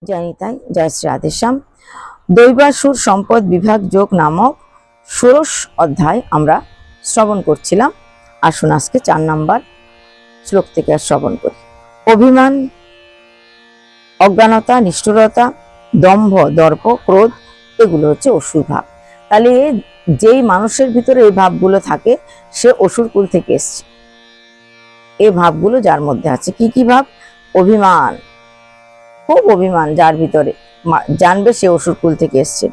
জয় নিতাই, জয় শ্রী রাধেশ্যাম। দৈবাসুর সম্পদ বিভাগ যোগ নামক 16 অধ্যায় আমরা শ্রবণ করছিলাম। আসুন আজকে 4 নম্বর শ্লোক থেকে শ্রবণ করি। অভিমান, অজ্ঞানতা, নিষ্ঠুরতা, দম্ভ, দর্প, ক্রোধ এগুলো হচ্ছে অসুর ভাব। তাহলে যেই মানুষের ভিতরে এই ভাবগুলো থাকে সে অসুর কুল থেকে এসছে। এই ভাবগুলো যার মধ্যে আছে, কি কি ভাব? অভিমান, খুব অভিমান যার ভিতরে, জানবে সে অসুর কুল থেকে এসছে।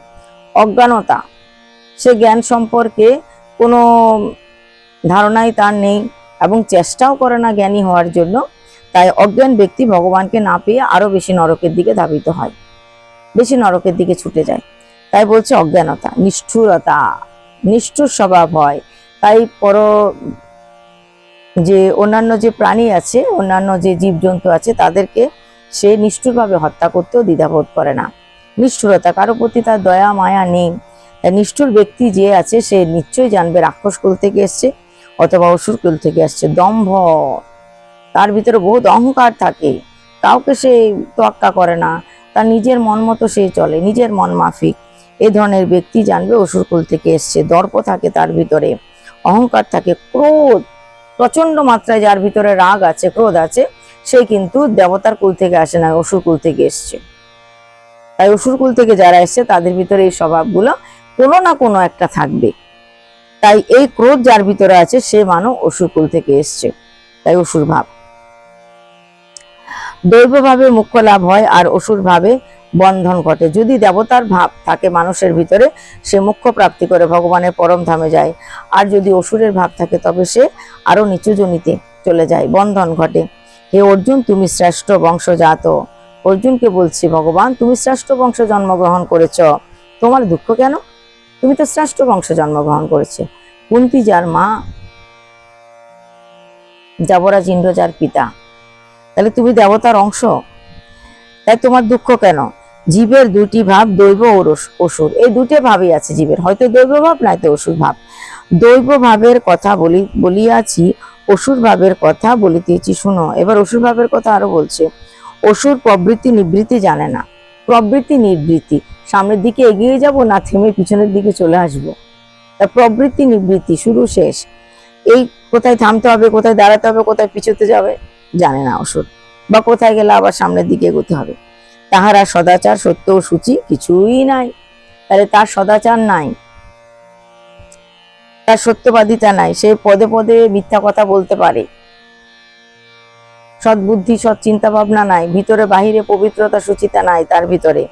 অজ্ঞানতা, সে জ্ঞান সম্পর্কে কোনো ধারণাই তার নেই এবং চেষ্টাও করে না জ্ঞানী হওয়ার জন্য। তাই অজ্ঞান ব্যক্তি ভগবানকে না পেয়ে আরো বেশি নরকের দিকে ধাবিত হয়, বেশি নরকের দিকে ছুটে যায়। তাই বলছে অজ্ঞানতা। নিষ্ঠুরতা, নিষ্ঠুর স্বভাব হয়। তাই যে অন্যান্য যে প্রাণী আছে, অন্যান্য যে জীবজন্তু আছে তাদেরকে সে নিষ্ঠুরভাবে হত্যা করতেও দ্বিধাবোধ করে না। নিষ্ঠুরতা, কারো প্রতি তার দয়া মায়া নেই। নিষ্ঠুর ব্যক্তি যে আছে সে নিশ্চয়ই জানবে রাক্ষস কুল থেকে এসছে অথবা অসুর কুল থেকে আসছে। দম্ভ, তার ভিতরে বহুত অহংকার থাকে, কাউকে সে তোয়াক্কা করে না, তার নিজের মন মতো সে চলে, নিজের মন মাফিক। এ ধরনের ব্যক্তি জানবে অসুর কুল থেকে এসছে। দর্প থাকে তার ভিতরে, অহংকার থাকে। ক্রোধ, প্রচন্ড মাত্রায় যার ভিতরে রাগ আছে, ক্রোধ আছে, সে কিন্তু দেবতার কুল থেকে আসে না, অসুর কুল থেকে এসছে। তাই অসুর কুল থেকে যারা এসছে তাদের ভিতরে এই স্বভাবগুলো কোনো না কোনো একটা থাকবে। তাই এই ক্রোধ যার ভিতরে আছে সে মানব অসুর কুল থেকে এসছে, তাই অসুর ভাব। দৈব ভাবে মুখ্য লাভ হয় আর অসুর ভাবে বন্ধন ঘটে। যদি দেবতার ভাব থাকে মানুষের ভিতরে সে মুখ্য প্রাপ্তি করে ভগবানের পরম ধামে যায়, আর যদি অসুরের ভাব থাকে তবে সে আরো নিচু জনিতে চলে যায়, বন্ধন ঘটে। হে অর্জুন, তুমি শ্রেষ্ঠ বংশজাত। অর্জুনকে বলছি, ভগবান তুমি শ্রেষ্ঠ বংশে জন্মগ্রহণ করেছ, তোমার দুঃখ কেন? তুমি তো শ্রেষ্ঠ বংশে জন্মগ্রহণ করেছে। কুন্তী যার মা, যবরাজ ইন্দ্র যার পিতা, তাহলে তুমি দেবতার অংশ, তাই তোমার দুঃখ কেন? জীবের দুটি ভাব, দৈব ও অসুর, এই দুটি ভাবই আছে জীবের, হয়তো দৈব ভাব নয়তো অসুর ভাব। দৈব ভাবের কথা বলিয়াছি, অসুর ভাবের কথা বলিতেছি শুনো। এবার অসুর ভাবের কথা আরো বলছে। অসুর প্রবৃত্তি নিবৃত্তি জানে না। প্রবৃত্তি নিবৃত্তি, সামনের দিকে এগিয়ে যাব না থেমে পিছনের দিকে চলে আসবো, তা প্রবৃত্তি নিবৃত্তি, শুরু শেষ, এই কোথায় থামতে হবে, কোথায় দাঁড়াতে হবে, কোথায় পিছুতে যাবে জানে না অসুর, বা কোথায় গেলে আবার সামনের দিকে এগোতে হবে। তাহারা সদাচার, সত্য ও সূচি কিছুই নাই। তাহলে তার সদাচার নাই, তার সত্যবাদিতা নাই, সে পদে পদে মিথ্যা কথা বলতে পারে। সৎবুদ্ধি, সৎ চিন্তা ভাবনা নাই, ভিতরে বাহিরে পবিত্রতা সুচিতা নাই তার ভিতরে,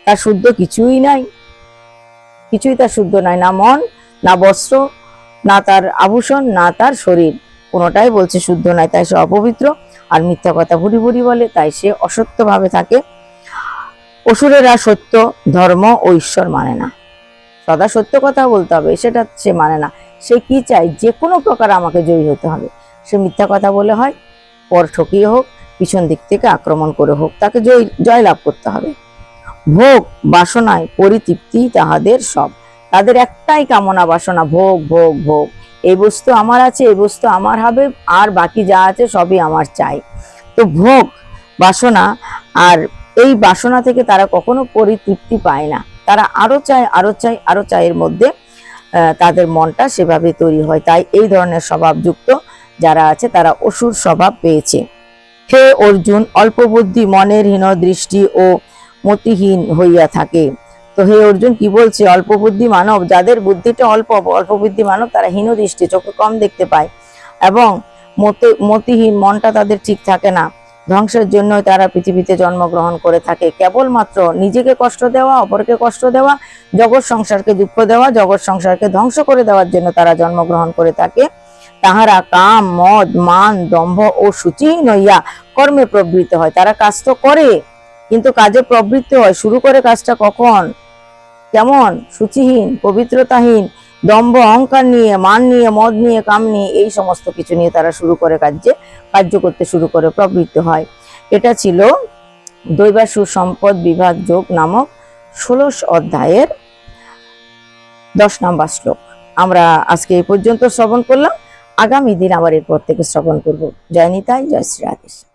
তার শুদ্ধ কিছুই নাই, কিছুই তার শুদ্ধ নাই। না মন, না বস্ত্র, না তার আভূষণ, না তার শরীর, কোনোটাই বলছে শুদ্ধ নাই। তাই সে অপবিত্র আর মিথ্যা কথা ভুরি ভুরি বলে, তাই সে অসত্য ভাবে থাকে। অসুরেরা সত্য, ধর্ম ও ঈশ্বর মানে না। সদা সত্য কথা বলতে হবে সেটা সে মানে না। সে কি চায়? যে কোনো প্রকার আমাকে জয়ী হতে হবে। সে মিথ্যা কথা বলে হয়, পর ঠকিয়ে হোক, পিছন দিক থেকে আক্রমণ করে হোক, তাকে জয় লাভ করতে হবে। ভোগ বাসনায় পরিতৃপ্তি তাহাদের সব, তাদের একটাই কামনা বাসনা, ভোগ ভোগ ভোগ। এই বস্তু আমার আছে, এই বস্তু আমার হবে, আর বাকি যা আছে সবই আমার চাই। তো ভোগ বাসনা, আর এই বাসনা থেকে তারা কখনো পরিতৃপ্তি পায় না, তারা আরো চায়, আরো চায়, আরো চায়ের মধ্যে তাদের মনটা সেভাবে তৈরি হয়। তাই এই ধরনের স্বভাবযুক্ত যারা আছে তারা অসুর স্বভাব পেয়েছে। হে অর্জুন, অল্প বুদ্ধি মনের হীন দৃষ্টি ও মতিহীন হইয়া থাকে। তো হে অর্জুন কি বলছে? অল্প বুদ্ধি মানব, যাদের বুদ্ধিটা অল্প, অল্প বুদ্ধি মানব, তারা হীন দৃষ্টি, চোখে কম দেখতে পায়, এবং মতিহীন, মনটা তাদের ঠিক থাকে না। ধ্বংসের জন্য তারা পৃথিবীতে জন্মগ্রহণ করে থাকে, কেবলমাত্র নিজেকে কষ্ট দেওয়া, অপরকে কষ্ট দেওয়া, জগৎ সংসারকে দুঃখ দেওয়া, জগৎ সংসারকে ধ্বংস করে দেওয়ার জন্য তারা জন্মগ্রহণ করে থাকে। তাহারা কাম, মদ, মান, দম্ভ ও সূচিহীন হইয়া কর্মে প্রবৃত্ত হয়। তারা কাজ তো করে কিন্তু কাজে প্রবৃত্ত হয়, শুরু করে কাজটা কখন, কেমন? সূচিহীন, পবিত্রতাহীন, দম্ভ অহংকার নিয়ে, মান নিয়ে, মদ নিয়ে, কাম নিয়ে, এই সমস্ত কিছু নিয়ে তারা শুরু করে কার্য করতে শুরু করে প্রবৃত্ত হয়। এটা ছিল দৈবাসুর সম্পদ বিভাগ যোগ নামক 16 অধ্যায়ের 10 নম্বর শ্লোক। আমরা আজকে এই পর্যন্ত শ্রবণ করলাম, আগামী দিন আবার এরপর থেকে শ্রবণ করব। জয় নিতাই, জয় শ্রী রাধেশ্যাম।